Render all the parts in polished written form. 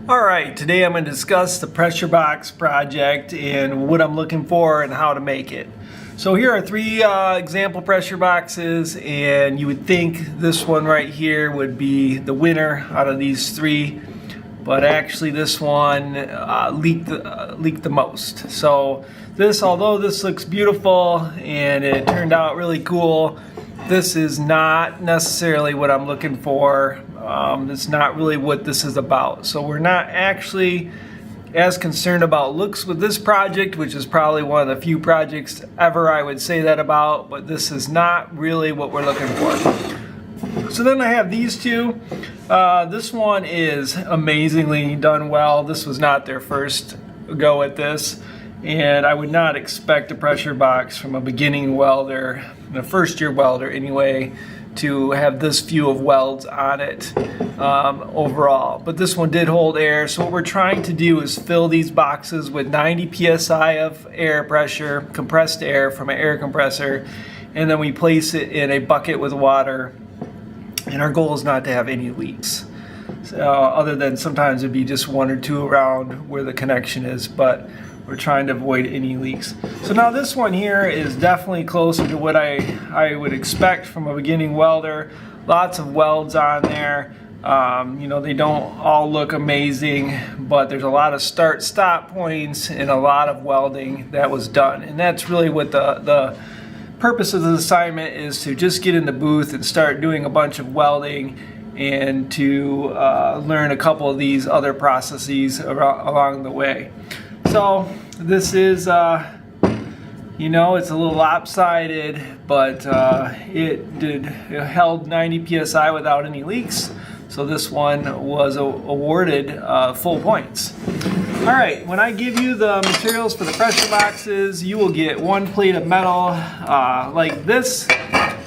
Alright, today I'm going to discuss the pressure box project and what I'm looking for and how to make it. So here are three example pressure boxes, and you would think this one right here would be the winner out of these three, but actually this one leaked the most. So this, although this looks beautiful and it turned out really cool, this is not necessarily what I'm looking for. It's not really what this is about. So we're not actually as concerned about looks with this project, which is probably one of the few projects ever I would say that about, but this is not really what we're looking for. So then I have these two. This one is amazingly done well. This was not their first go at this, and I would not expect a pressure box from a beginning welder, a first year welder anyway, to have this few of welds on it overall. But this one did hold air, so what we're trying to do is fill these boxes with 90 psi of air pressure, compressed air from an air compressor, and then we place it in a bucket with water, and our goal is not to have any leaks. Other than sometimes it'd be just one or two around where the connection is, but we're trying to avoid any leaks. So now this one here is definitely closer to what I would expect from a beginning welder. Lots of welds on there. You know, they don't all look amazing, but there's a lot of start-stop points and a lot of welding that was done. And that's really what the purpose of the assignment is, to just get in the booth and start doing a bunch of welding and to learn a couple of these other processes along the way. So this is, you know, it's a little lopsided, but it held 90 psi without any leaks. So this one was awarded full points. All right, when I give you the materials for the pressure boxes, you will get one plate of metal like this,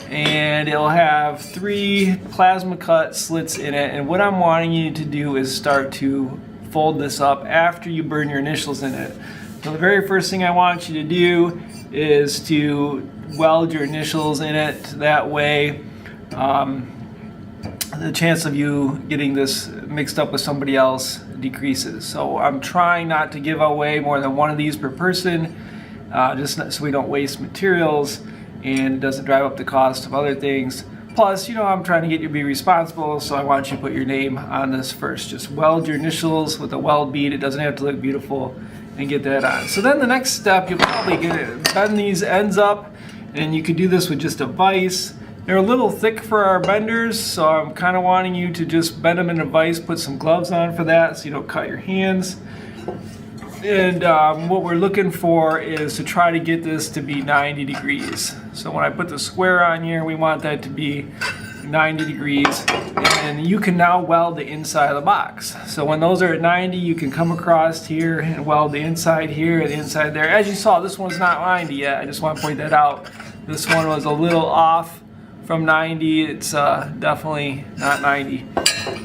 and it'll have 3 plasma cut slits in it. And what I'm wanting you to do is start to fold this up after you burn your initials in it. So the very first thing I want you to do is to weld your initials in it. That way the chance of you getting this mixed up with somebody else decreases. So I'm trying not to give away more than one of these per person, just so we don't waste materials and doesn't drive up the cost of other things. Plus, you know, I'm trying to get you to be responsible, so I want you to put your name on this first. Just weld your initials with a weld bead. It doesn't have to look beautiful, and get that on. So then the next step, you'll probably bend these ends up, and you could do this with just a vise. They're a little thick for our benders, so I'm kind of wanting you to just bend them in a vise, put some gloves on for that so you don't cut your hands. And what we're looking for is to try to get this to be 90 degrees. So when I put the square on here, we want that to be 90 degrees. And you can now weld the inside of the box. So when those are at 90, you can come across here and weld the inside here and the inside there. As you saw, this one's not 90 yet. I just want to point that out. This one was a little off from 90. It's definitely not 90.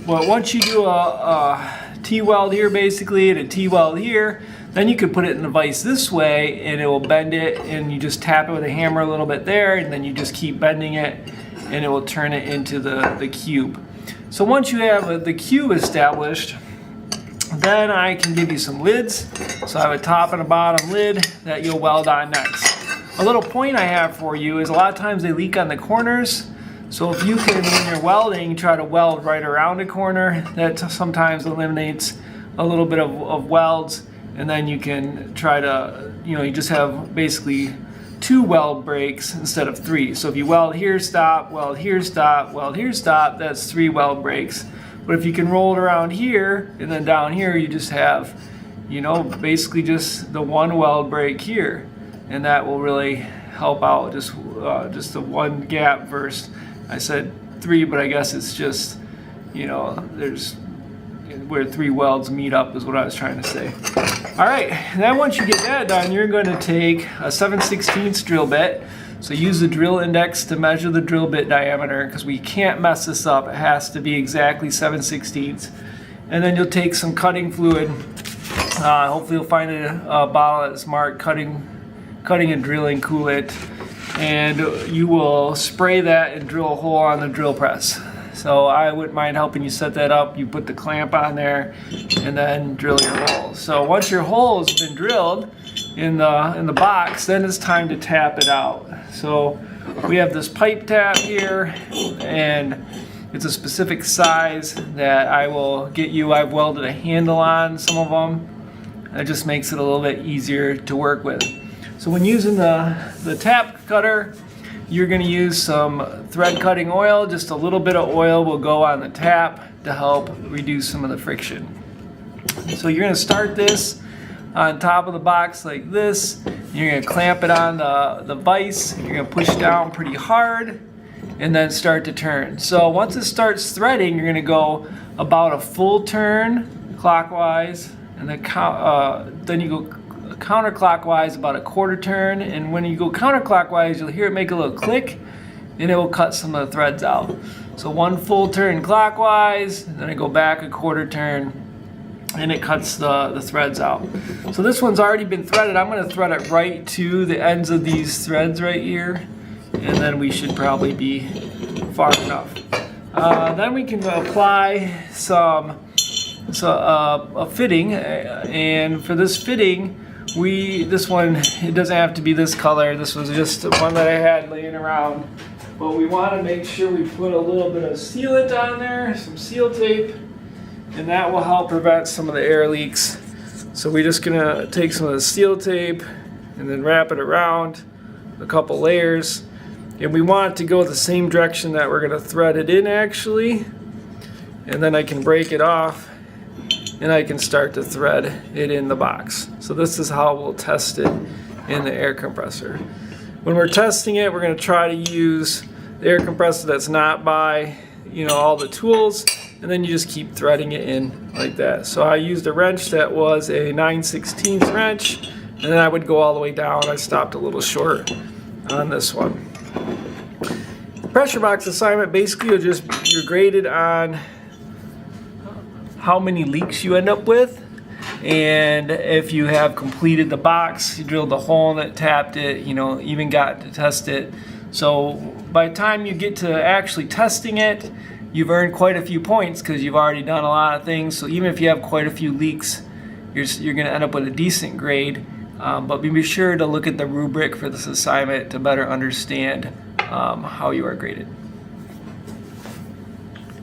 But once you do a T-weld here basically and a T-weld here, then you could put it in the vise this way and it will bend it, and you just tap it with a hammer a little bit there, and then you just keep bending it and it will turn it into the cube. So once you have the cube established, then I can give you some lids. So I have a top and a bottom lid that you'll weld on next. A little point I have for you is a lot of times they leak on the corners. So if you can, when you're welding, try to weld right around a corner, that sometimes eliminates a little bit of welds. And then you can try to, you know, you just have basically 2 weld breaks instead of 3. So if you weld here, stop, weld here, stop, weld here, stop, that's 3 weld breaks. But if you can roll it around here and then down here, you just have, you know, basically just the 1 weld break here. And that will really help out just the 1 gap versus, I said 3, but I guess it's just, you know, there's where 3 welds meet up is what I was trying to say. All right, then once you get that done, you're going to take a 7/16 drill bit. So use the drill index to measure the drill bit diameter, because we can't mess this up. It has to be exactly 7/16. And then you'll take some cutting fluid. Hopefully you'll find a bottle that's marked cutting and drilling coolant. And you will spray that and drill a hole on the drill press. So I wouldn't mind helping you set that up. You put the clamp on there and then drill your hole. So once your hole has been drilled in the box, then it's time to tap it out. So we have this pipe tap here, and it's a specific size that I will get you. I've welded a handle on some of them. It just makes it a little bit easier to work with. So when using the tap cutter, you're going to use some thread cutting oil. Just a little bit of oil will go on the tap to help reduce some of the friction. So you're going to start this on top of the box like this. You're going to clamp it on the vise. You're going to push down pretty hard and then start to turn. So once it starts threading, you're going to go about a full turn clockwise, and then you go counterclockwise about a quarter turn, and when you go counterclockwise, you'll hear it make a little click, and it will cut some of the threads out. So one full turn clockwise, and then I go back a quarter turn, and it cuts the threads out. So this one's already been threaded. I'm going to thread it right to the ends of these threads right here, and then we should probably be far enough. Then we can apply a fitting, and for this fitting, this one, it doesn't have to be this color. This was just one that I had laying around, but we want to make sure we put a little bit of sealant on there, some seal tape, and that will help prevent some of the air leaks. So we're just gonna take some of the seal tape and then wrap it around a couple layers, and we want it to go the same direction that we're gonna thread it in actually, and then I can break it off and I can start to thread it in the box. So this is how we'll test it in the air compressor. When we're testing it, we're going to try to use the air compressor that's not by all the tools, and then you just keep threading it in like that. So I used a wrench that was a 9/16 wrench, and then I would go all the way down. I stopped a little short on this one. The pressure box assignment, basically you're graded on how many leaks you end up with, and if you have completed the box, you drilled the hole in it, tapped it, even got to test it. So by the time you get to actually testing it, you've earned quite a few points because you've already done a lot of things. So even if you have quite a few leaks, you're going to end up with a decent grade. But be sure to look at the rubric for this assignment to better understand how you are graded.